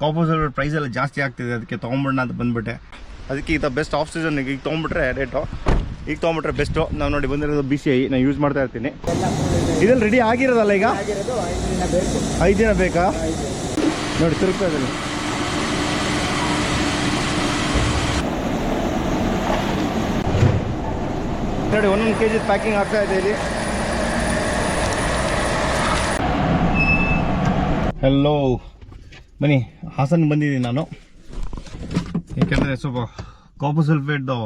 Copper silver price ಎಲ್ಲ ಜಾಸ್ತಿ ಆಗ್ತಿದೆ, ಅದಕ್ಕೆ ತೊಗೊಂಬಿಡೋಣ ಅಂತ ಬಂದ್ಬಿಟ್ಟೆ. ಅದಕ್ಕೆ ಈಗ ಬೆಸ್ಟ್ ಆಫ್ ಸೀಸನ್ ಈಗ ತೊಗೊಂಬಿಟ್ರೆ ರೇಟು, ಈಗ ತೊಗೊಂಬಿಟ್ರೆ ಬೆಸ್ಟು. ನಾವು ನೋಡಿ ಬಂದಿರೋದು BCI ನಾನು ಯೂಸ್ ಮಾಡ್ತಾ ಇರ್ತೀನಿ. ಇದೆಲ್ಲ ರೆಡಿ ಆಗಿರೋದಲ್ಲ ಈಗ? 5 ದಿನ ಬೇಕಾ? ನೋಡಿ ತಿರುಗ್ತಾ ಇದ್ದೀನಿ. ನೋಡಿ 1 kg ಪ್ಯಾಕಿಂಗ್ ಆಗ್ತಾ ಇದೆ ಇಲ್ಲಿ. ಹೆಲೋ, ಬನ್ನಿ ಹಾಸನ್ ಬಂದಿದ್ದೀನಿ ನಾನು. ಯಾಕೆಂದರೆ ಸ್ವಲ್ಪ ಕಾಪರ್ ಸಲ್ಫೇಟ್ದು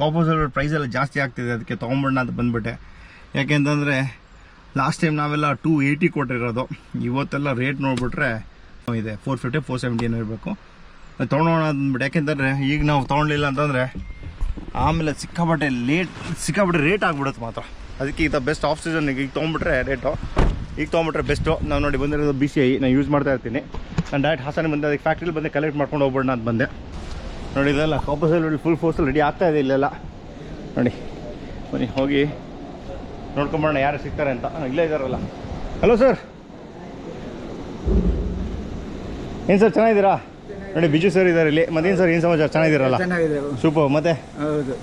ಕಾಪರ್ ಸಲ್ಫೇಟ್ ಪ್ರೈಸ್ ಎಲ್ಲ ಜಾಸ್ತಿ ಆಗ್ತಿದೆ, ಅದಕ್ಕೆ ತೊಗೊಂಬಿಡೋಣ ಅಂತ ಬಂದ್ಬಿಟ್ಟೆ. ಯಾಕೆಂತಂದರೆ ಲಾಸ್ಟ್ ಟೈಮ್ ನಾವೆಲ್ಲ 280 ಕೊಟ್ಟಿರೋದು, ಇವತ್ತೆಲ್ಲ ರೇಟ್ ನೋಡಿಬಿಟ್ರೆ ಇದೆ 450 470 ಏನೋ ಇರಬೇಕು. ಅದು ತೊಗೊಳೋಣ ಅಂದ್ಬಿಟ್ಟು. ಯಾಕೆಂತಂದರೆ ಈಗ ನಾವು ತೊಗೊಳ್ಲಿಲ್ಲ ಅಂತಂದರೆ ಆಮೇಲೆ ಸಿಕ್ಕಾಪಟ್ಟೆ ರೇಟ್ ಆಗ್ಬಿಡುತ್ತೆ ಮಾತ್ರ. ಅದಕ್ಕೆ ಈಗ ಬೆಸ್ಟ್ ಆಫ್ ಸೀಸನ್ ಈಗ ತೊಗೊಂಬಿಟ್ರೆ ರೇಟು, ಈಗ ತೊಗೊಂಬಿಟ್ರೆ ಬೆಸ್ಟು. ನಾವು ನೋಡಿ ಬಂದಿರೋದು BCI ನಾನು ಯೂಸ್ ಮಾಡ್ತಾ ಇರ್ತೀನಿ. ನಾನು ಡೈರೆಕ್ಟ್ ಹಾಸನ ಬಂದೆ, ಅದಕ್ಕೆ ಫ್ಯಾಕ್ಟ್ರಿಲಿ ಬಂದೆ ಕಲೆಕ್ಟ್ ಮಾಡ್ಕೊಂಡು ಹೋಗ್ಬಿಡೋಣ ಅಂತ ಬಂದೆ. ನೋಡಿ ಇದೆಲ್ಲ ಕಾಪರ್ ಸಿಲ್ವರ್ ಫುಲ್ ಫೋರ್ಸಲ್ಲಿ ರೆಡಿ ಆಗ್ತಾ ಇದೆ ಇಲ್ಲೆಲ್ಲ. ನೋಡಿ ಬನ್ನಿ ಹೋಗಿ ನೋಡ್ಕೊಂಬರೋಣ ಯಾರು ಸಿಗ್ತಾರೆ ಅಂತ. ಇಲ್ಲೇ ಇದ್ದಾರಲ್ಲ. ಹಲೋ ಸರ್, ಏನು ಸರ್ ಚೆನ್ನಾಗಿದ್ದೀರಾ? ನೋಡಿ ಬಿಜು ಸರ್ ಇದ್ದಾರೆ ಇಲ್ಲಿ. ಮತ್ತೇನು ಸರ್ ಏನು ಸಮಾಚಾರ? ಚೆನ್ನಾಗಿದ್ದೀರಲ್ಲ? ಸೂಪರ್. ಮತ್ತೆ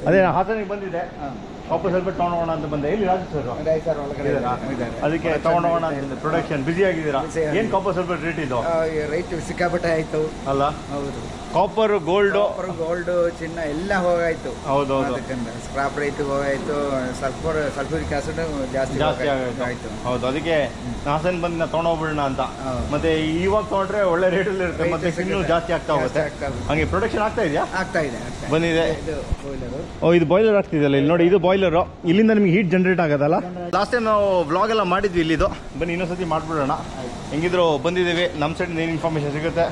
ಅದೇ ಹಾಸನಿಗೆ ಬಂದಿದ್ದೆ, ಕಾಪರ್ ಸಲ್ಫೇಟ್ ತೊಗೊಂಡೋಗೋಣ ಅಂತ ಬಂದೆ. ಇಲ್ಲಿ ರಾಜು ಸರ್ ಅದಕ್ಕೆ ತೊಗೊಂಡೋಗೋಣ ಅಂತ. ಪ್ರೊಡಕ್ಷನ್ ಬಿಸಿ ಆಗಿದ್ದೀರಾ? ಏನು ಕಾಪರ್ ಸಲ್ಫೇಟ್ ರೇಟ್ ಇದು? ರೈಟ್ ಸಿಕ್ಕಾಪಟ್ಟೆ ಆಯ್ತು ಅಲ್ಲ? ಹೌದು. ಕಾಪರ್ ಗೋಲ್ಡ್ ಚಿನ್ನ ಎಲ್ಲ ಹೋಗಾಯ್ತು. ಹೌದೌದು. ಸ್ಕ್ರಾಪ್ ರೈಟ್ ಹೋಗಾಯ್ತು, ಸಲ್ಫ್ಯೂರಿಕ್ ಆಸಿಡ್ ಜಾಸ್ತಿ ಆಯ್ತು. ಹೌದು, ಅದಕ್ಕೆ ಹಾಸನ್ ಬಂದು ನಾವು ತೊಗೊಂಡೋಗ್ಬಿಡೋಣ ಅಂತ. ಮತ್ತೆ ಇವಾಗ ತೊಗೊಂಡ್ರೆ ಒಳ್ಳೆ ರೇಟಲ್ಲಿ ಇರುತ್ತೆ, ಮತ್ತೆ ಇನ್ನೂ ಜಾಸ್ತಿ ಆಗ್ತಾ ಹೋಗುತ್ತೆ. ಹಂಗೆ ಪ್ರೊಡಕ್ಷನ್ ಆಗ್ತಾ ಇದೆಯಾ? ಆಗ್ತಾ ಇದೆ, ಬಂದಿದೆ. ಓ, ಇದು ಬಾಯ್ಲರ್ ಆಗ್ತಿದೆಯಲ್ಲ ಇಲ್ಲಿ ನೋಡಿ. ಇದು ಬಾಯ್ಲರು, ಇಲ್ಲಿಂದ ನಿಮ್ಗೆ ಹೀಟ್ ಜನರೇಟ್ ಆಗೋದಲ್ಲ. ಲಾಸ್ಟ್ ಟೈಮ್ ನಾವು ವ್ಲಾಗ್ ಎಲ್ಲ ಮಾಡಿದ್ವಿ ಇಲ್ಲಿದು. ಬನ್ನಿ ಇನ್ನೊಂದ್ಸತಿ ಮಾಡ್ಬಿಡೋಣ. ಹೆಂಗಿದ್ರು ಬಂದಿದ್ದೀವಿ, ನಮ್ಮ ಸೈಡ್ ಏನು ಇನ್ಫಾರ್ಮೇಷನ್ ಸಿಗುತ್ತೆ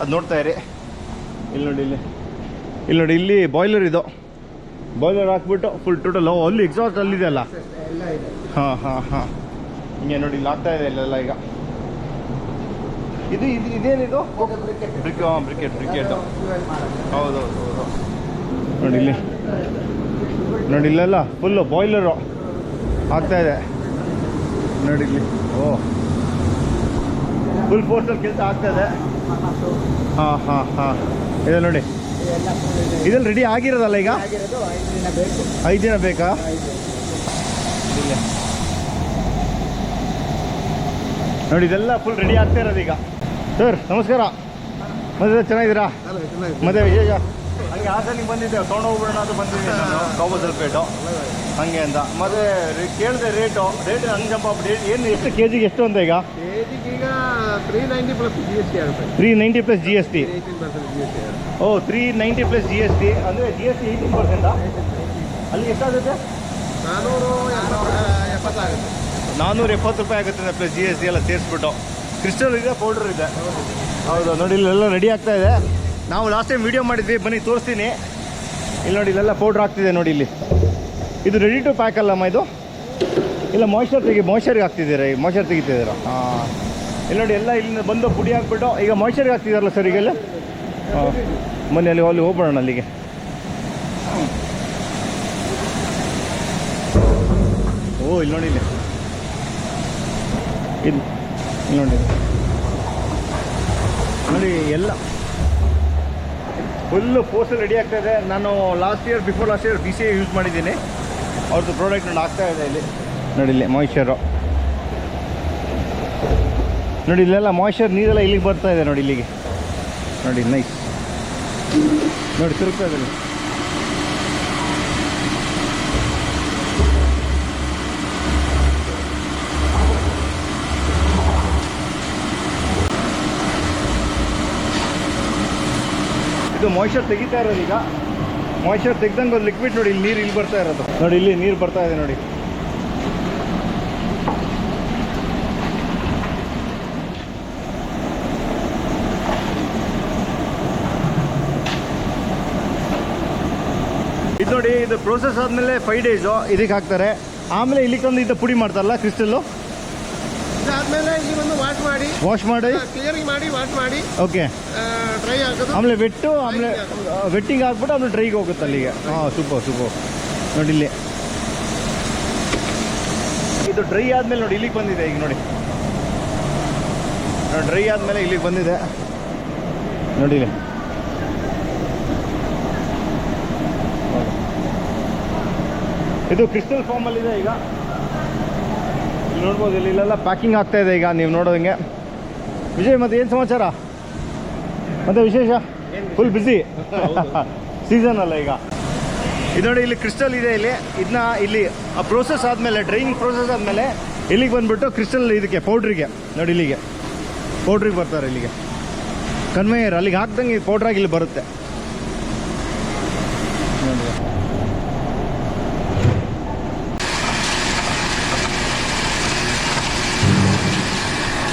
ಅದು ನೋಡ್ತಾ ಇರಿ. ಇಲ್ಲಿ ನೋಡಿ ಇಲ್ಲಿ ಬಾಯ್ಲರ್ ಇದು. ಬಾಯ್ಲರ್ ಹಾಕ್ಬಿಟ್ಟು ಫುಲ್ ಟೋಟಲ್ ಅಲ್ಲಿ ಎಕ್ಸಾಸ್ಟ್ ಅಲ್ಲಿದೆ ಅಲ್ಲ. ಹಾಂ ಹಿಂಗೆ ನೋಡಿ ಇಲ್ಲಿ ಆಗ್ತಾ ಇದೆ ಇಲ್ಲೆಲ್ಲ ಈಗ. ಇದೇನಿದು? ಬ್ರಿಕೆಟ್. ಹೌದು. ನೋಡಿ ಇಲ್ಲೆಲ್ಲ ಫುಲ್ಲು ಬಾಯ್ಲರು ಆಗ್ತಾ ಇದೆ ನೋಡಿ ಇಲ್ಲಿ. ಫುಲ್ ಫೋರ್ಸಲ್ಲಿ ಕೆಲಸ ಆಗ್ತಾ ಇದೆ. ಹಾಂ ಇದೆ ನೋಡಿ. ಇದೆಲ್ಲ ರೆಡಿ ಆಗಿರೋದಲ್ಲ ಈಗ? 5 ದಿನ ಬೇಕಾ? ನೋಡಿ ಇದೆಲ್ಲ ಫುಲ್ ರೆಡಿ ಆಗ್ತಾ ಇರೋದು ಈಗ. ಸರ್ ನಮಸ್ಕಾರ, ಮತ್ತೆ ಚೆನ್ನಾಗಿದ್ದೀರಾ? ಮತ್ತೆ ವಿಶೇಷ ಹಂಗೆ ಹಾಸನಿಗೆ ಬಂದಿದ್ದೆ, ತೊಗೊಂಡೋಗ್ಬಿಡೋಣ ಅಂತ ಬಂದಿದ್ದೀನಿ ನಾನು, ಕಾಪರ್ ಸಲ್ಫೇಟು ಹಂಗೆ ಅಂತ. ಮತ್ತೆ ಕೇಳಿದೆ ರೇಟು ಹಂಗೆ ಜಂಪ್ ಆಗ್ಬಿಟ್ಟು ಏನು ಎಷ್ಟು KGಗೆ ಎಷ್ಟು ಅಂತ ಈಗ? ಈಗ 390 ಪ್ಲಸ್ GST ಆಗುತ್ತೆ. 390 ಪ್ಲಸ್ GST. ಓ 390 ಪ್ಲಸ್ GST ಅಂದರೆ GST 18%. ಅಲ್ಲಿ ಎಷ್ಟಾಗುತ್ತೆ? 470 ರೂಪಾಯಿ ಆಗುತ್ತೆ ಪ್ಲಸ್ GST ಎಲ್ಲ ಸೇರಿಸ್ಬಿಟ್ಟು. ಕ್ರಿಸ್ಟಲ್ ಇದೆ, ಪೌಡರ್ ಇದೆ. ಹೌದು ನೋಡಿ ಇಲ್ಲೆಲ್ಲ ರೆಡಿ ಆಗ್ತಾ ಇದೆ. ನಾವು ಲಾಸ್ಟ್ ಟೈಮ್ ವೀಡಿಯೋ ಮಾಡಿದ್ವಿ, ಬನ್ನಿ ತೋರಿಸ್ತೀನಿ. ಇಲ್ಲಿ ನೋಡಿ ಇಲ್ಲೆಲ್ಲ ಪೌಡ್ರ್ ಆಗ್ತಿದೆ ನೋಡಿ ಇಲ್ಲಿ. ಇದು ರೆಡಿ ಟು ಪ್ಯಾಕ್ ಅಲ್ಲಮ್ಮ ಇದು? ಇಲ್ಲ ಮಾಯ್ಶ್ಚರ್ಗೆ ಹಾಕ್ತಿದ್ದೀರಾ? ಈಗ ಮಾಯ್ಶ್ಚರ್ ತೆಗಿತಿದ್ದೀರಾ? ಹಾಂ. ಇಲ್ಲಿ ನೋಡಿ ಎಲ್ಲ ಇಲ್ಲಿಂದ ಬಂದು ಪುಡಿ ಹಾಕ್ಬಿಟ್ಟು ಈಗ ಮಾಯ್ಶ್ಚರ್ಗೆ ಹಾಕ್ತಿದ್ದಾರಲ್ಲ ಸರ್ ಈಗೆಲ್ಲ. ಬನ್ನಿ ಅಲ್ಲಿ ಹೋಗ್ಬಿಡೋಣ ಅಲ್ಲಿಗೆ. ಓ ಇಲ್ಲಿ ನೋಡಿ ಇದು ನೋಡಿ ಎಲ್ಲ ಫುಲ್ಲು ಫೋರ್ಸಲ್ಲಿ ರೆಡಿ ಆಗ್ತಾ ಇದೆ. ನಾನು before last year BCI use ಮಾಡಿದ್ದೀನಿ. ಅವ್ರದ್ದು ಪ್ರಾಡಕ್ಟ್ ನೋಡಿ ಆಗ್ತಾ ಇದೆ ಇಲ್ಲಿ ನೋಡಿ. ಇಲ್ಲಿ ಮಾಯ್ಶ್ಚರು ನೋಡಿ, ಇಲ್ಲೆಲ್ಲ ಮಾಯ್ಶ್ಚರ್ ನೀರೆಲ್ಲ ಇಲ್ಲಿಗೆ ಬರ್ತಾ ಇದೆ ನೋಡಿ ಇಲ್ಲಿಗೆ ನೋಡಿ. ನೈಸ್ ನೋಡಿ ತಿರುಗ್ತಾ ಇದೆ. ಇದು ಮಾಯ್ಶ್ಚರ್ ತೆಗಿತಾ ಇರೋದು ಈಗ. ಮಾಯ್ಶ್ಚರ್ ತೆಗ್ದಂಗೆ ಒಂದು ಲಿಕ್ವಿಡ್ ನೋಡಿ, ಇಲ್ಲಿ ನೀರು ಇಲ್ಲಿ ಬರ್ತಾ ಇರೋದು ನೋಡಿ. ಇಲ್ಲಿ ನೀರು ಬರ್ತಾ ಇದೆ ನೋಡಿ. ಇದು ನೋಡಿ, ಇದು ಪ್ರೋಸೆಸ್ ಆದಮೇಲೆ 5 ಡೇಸು ಇದಕ್ಕೆ ಹಾಕ್ತಾರೆ. ಆಮೇಲೆ ಇಲ್ಲಿಗೆ ತಂದು ಇದು ಪುಡಿ ಮಾಡ್ತಾರಲ್ಲ ಕ್ರಿಸ್ಟಲ್ಲು. ಇದಾದ್ಮೇಲೆ ಇಲ್ಲಿ ಬಂದು ವಾಶ್ ಮಾಡಿ ಕ್ಲಿಯರಿಂಗ್ ಮಾಡಿ ವಾಶ್ ಮಾಡಿ ಓಕೆ ಡ್ರೈ ಆಗೋದು. ಆಮೇಲೆ ಆಮೇಲೆ ವೆಟ್ಟಿಂಗ್ ಹಾಕ್ಬಿಟ್ಟು ಆಮೇಲೆ ಡ್ರೈಗೆ ಹೋಗುತ್ತೆ ಅಲ್ಲಿಗೆ. ಹಾಂ ಸೂಪರ್ ನೋಡಿ ಇಲ್ಲಿ. ಇದು ಡ್ರೈ ಆದಮೇಲೆ ನೋಡಿ ಇಲ್ಲಿಗೆ ಬಂದಿದೆ ಈಗ ನೋಡಿ. ಡ್ರೈ ಆದಮೇಲೆ ಇಲ್ಲಿಗೆ ಬಂದಿದೆ ನೋಡಿ ಇಲ್ಲಿ. ಇದು ಕ್ರಿಸ್ಟಲ್ ಫಾರ್ಮಲ್ಲಿದೆ ಈಗ. ಇಲ್ಲಿ ನೋಡ್ಬೋದು, ಇಲ್ಲೆಲ್ಲ ಪ್ಯಾಕಿಂಗ್ ಆಗ್ತಾ ಇದೆ ಈಗ ನೀವು ನೋಡೋದಂಗೆ. ವಿಜಯ್, ಮತ್ತೆ ಏನು ಸಮಾಚಾರ? ಮತ್ತೆ ವಿಶೇಷ? ಫುಲ್ ಬ್ಯುಸಿ ಸೀಸನ್ ಅಲ್ಲ ಈಗ. ಇದು ನೋಡಿ, ಇಲ್ಲಿ ಕ್ರಿಸ್ಟಲ್ ಇದೆ. ಇದನ್ನ ಇಲ್ಲಿ ಆ ಪ್ರೋಸೆಸ್ ಆದಮೇಲೆ, ಡ್ರೈಯಿಂಗ್ ಪ್ರೋಸೆಸ್ ಆದಮೇಲೆ ಇಲ್ಲಿಗೆ ಬಂದುಬಿಟ್ಟು ಕ್ರಿಸ್ಟಲ್ ಇದಕ್ಕೆ ಪೌಡ್ರಿಗೆ ನೋಡಿ, ಇಲ್ಲಿಗೆ ಪೌಡ್ರಿಗೆ ಬರ್ತಾರೆ. ಇಲ್ಲಿಗೆ ಕನ್ವೇಯರ್ ಅಲ್ಲಿಗೆ ಹಾಕ್ದಂಗೆ ಪೌಡ್ರಾಗಿ ಇಲ್ಲಿ ಬರುತ್ತೆ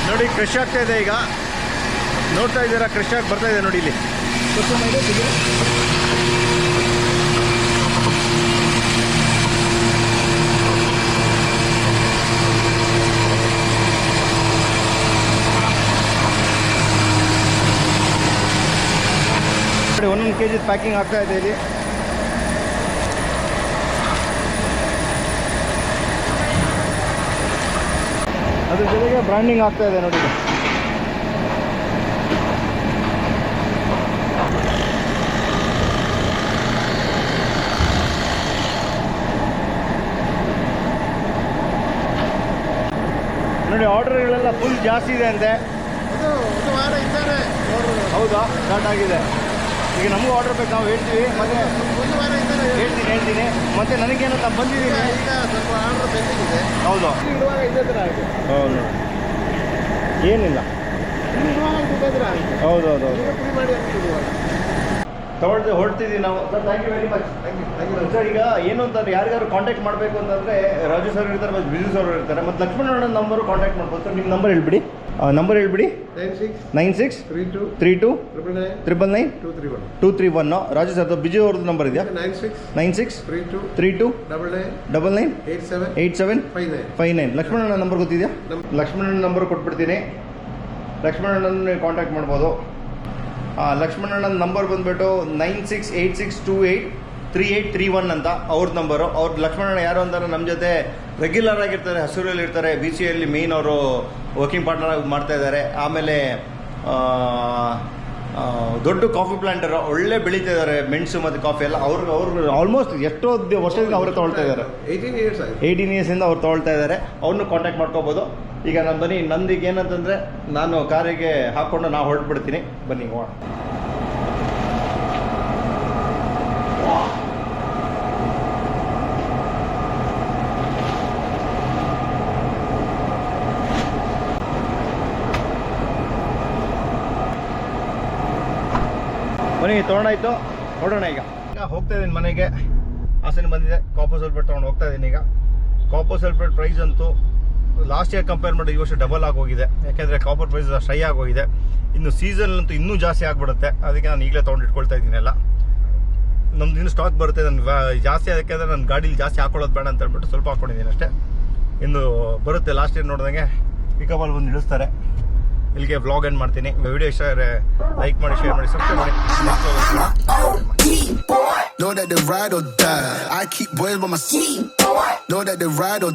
ನೋಡಿ. ಕ್ರಶ್ ಆಗ್ತಾ ಇದೆ ಈಗ, ನೋಡ್ತಾ ಇದ್ದೀರಾ? ಕ್ರಶ್ ಆಗಿ ಬರ್ತಾ ಇದೆ ನೋಡಿ ಇಲ್ಲಿ. ಒಂದೊಂದು ಕೆಜಿ ಪ್ಯಾಕಿಂಗ್ ಆಗ್ತಾ ಇದೆ ಇಲ್ಲಿ. ಅದ್ರ ಜೊತೆಗೆ ಬ್ರ್ಯಾಂಡಿಂಗ್ ಆಗ್ತಾ ಇದೆ ನೋಡಿ. ನೋಡಿ, ಆರ್ಡರ್ಗಳೆಲ್ಲ ಫುಲ್ ಜಾಸ್ತಿ ಇದೆ ಅಂತೆ. ಹೌದಾ? ಸ್ಟಾರ್ಟ್ ಆಗಿದೆ. ಈಗ ನಮಗೂ ಆರ್ಡರ್ ಬೇಕು, ನಾವು ಹೇಳ್ತೀವಿ. ಮತ್ತೆ ಹೇಳ್ತೀನಿ ಮತ್ತೆ ನನಗೇನಂತ ಬಂದಿದ್ದೀನಿ ಈಗ, ಸ್ವಲ್ಪ ಆರ್ಡರ್ ಬೇಕಿದೆ. ಹೌದು, ಹೌದು, ಏನಿಲ್ಲ. ಹೌದೌದು ತಗೊಳ್ತೀವಿ, ಹೊರಡ್ತಿದ್ದೀವಿ ನಾವು. Sir, thank you very much. Sir, ಈಗ ಏನು ಅಂತಂದ್ರೆ ಯಾರಿಗಾರು ಕಾಂಟ್ಯಾಕ್ಟ್ ಮಾಡಬೇಕು ಅಂತಂದರೆ ರಾಜು ಸರ್ ಇರ್ತಾರೆ, ಮತ್ತು ಬಿಜು ಸರ್ ಇರ್ತಾರೆ, ಮತ್ತು ಲಕ್ಷ್ಮಣ ನಂಬರು ಕಾಂಟ್ಯಾಕ್ಟ್ ಮಾಡ್ಬೋದು. ಸರ್, ನಿಮ್ಮ ನಂಬರ್ ಹೇಳ್ಬಿಡಿ. 963232 999 ರಾಜು ಸರ್. ಬಿಜು ಅವ್ರದ್ದು ನಂಬರ್ ಇದೆಯಾ? 9632 998759. ಲಕ್ಷ್ಮಣ ನಂಬರ್ ಗೊತ್ತಿದೆಯಾ? ಲಕ್ಷ್ಮಣ ನಂಬರ್ ಕೊಟ್ಬಿಡ್ತೀನಿ. ಲಕ್ಷ್ಮಣನ ಕಾಂಟ್ಯಾಕ್ಟ್ ಮಾಡ್ಬೋದು. ಲಕ್ಷ್ಮಣನ ನಂಬರ್ ಬಂದುಬಿಟ್ಟು 9686283831 ಅಂತ ಅವ್ರದ್ದು ನಂಬರು. ಅವ್ರ ಲಕ್ಷ್ಮಣನ ಯಾರು ಅಂತಾರೆ, ನಮ್ಮ ಜೊತೆ ರೆಗ್ಯುಲರ್ ಆಗಿರ್ತಾರೆ, ಹಸೂರಲ್ಲಿ ಇರ್ತಾರೆ, BCA ಮೇಯ್ನ್ ಅವರು ವರ್ಕಿಂಗ್ ಪಾರ್ಟ್ನರ್ ಆಗಿ ಮಾಡ್ತಾ ಇದ್ದಾರೆ. ಆಮೇಲೆ ದೊಡ್ಡ ಕಾಫಿ ಪ್ಲಾಂಟರ್, ಒಳ್ಳೆ ಬೆಳೀತಾ ಇದ್ದಾರೆ ಮೆಣಸು ಮತ್ತು ಕಾಫಿ ಎಲ್ಲ. ಅವ್ರು ಆಲ್ಮೋಸ್ಟ್ ಎಷ್ಟೋ ವರ್ಷದಿಂದ ಅವರೇ ತೊಗೊಳ್ತಾ ಇದ್ದಾರೆ. 18 ಇಯರ್ಸಿಂದ ಅವ್ರು ತೊಗೊಳ್ತಾ ಇದ್ದಾರೆ. ಅವ್ರನ್ನೂ ಕಾಂಟ್ಯಾಕ್ಟ್ ಮಾಡ್ಕೋಬೋದು. ಈಗ ನಾನು ಬನ್ನಿ, ನಂದಿಗೆ ಏನಂತಂದರೆ ನಾನು ಕಾರಿಗೆ ಹಾಕ್ಕೊಂಡು ನಾವು ಹೊರಟ್ಬಿಡ್ತೀನಿ. ಬನ್ನಿ ಹೋಗೋಣ. ಬನ್ನಿ, ತೊಗೊಂಡಾಯ್ತು, ಹೊರಡೋಣ. ಈಗ ಹೋಗ್ತಾ ಇದ್ದೀನಿ ಮನೆಗೆ. ಹಾಸನ ಬಂದಿದೆ, ಕಾಪರ್ ಸಲ್ಫೇಟ್ ತೊಗೊಂಡು ಹೋಗ್ತಾ ಇದ್ದೀನಿ. ಈಗ ಕಾಪರ್ ಸಲ್ಫೇಟ್ ಪ್ರೈಸ್ ಅಂತೂ ಲಾಸ್ಟ್ ಇಯರ್ ಕಂಪೇರ್ ಮಾಡಿ ಈ ವರ್ಷ ಡಬಲ್ ಆಗೋಗಿದೆ. ಯಾಕೆಂದರೆ ಕಾಪರ್ ಪ್ರೈಸ್ ಶೈ ಆಗೋಗಿದೆ. ಇನ್ನು ಸೀಸನ್ ಅಂತೂ ಇನ್ನೂ ಜಾಸ್ತಿ ಆಗಿಬಿಡುತ್ತೆ. ಅದಕ್ಕೆ ನಾನು ಈಗಲೇ ತೊಗೊಂಡು ಇಟ್ಕೊಳ್ತಾ ಇದ್ದೀನಿ ಎಲ್ಲ. ನಮ್ದು ಇನ್ನೂ ಸ್ಟಾಕ್ ಬರುತ್ತೆ. ನಾನು ಜಾಸ್ತಿ ಯಾಕೆಂದರೆ ನನ್ನ ಗಾಡೀಲಿ ಜಾಸ್ತಿ ಹಾಕೊಳ್ಳೋದು ಬೇಡ ಅಂತ ಹೇಳ್ಬಿಟ್ಟು ಸ್ವಲ್ಪ ಹಾಕ್ಕೊಂಡಿದ್ದೀನಿ ಅಷ್ಟೇ. ಇನ್ನು ಬರುತ್ತೆ. ಲಾಸ್ಟ್ ಇಯರ್ ನೋಡಿದಂಗೆ ಪಿಕಪಲ್ಲಿ ಬಂದು ಇಳಿಸ್ತಾರೆ. ಇಲ್ಲಿಗೆ ವ್ಲಾಗ್ ಎಂಡ್ ಮಾಡ್ತೀನಿ. ವಿಡಿಯೋ ಇಷ್ಟ ಆದರೆ ಲೈಕ್ ಮಾಡಿ, ಶೇರ್ ಮಾಡಿ, ಸಬ್ಸ್ಕ್ರೈಬ್ ಮಾಡಿ. Know that the ride or die. I keep boys by my seat. Know that the ride or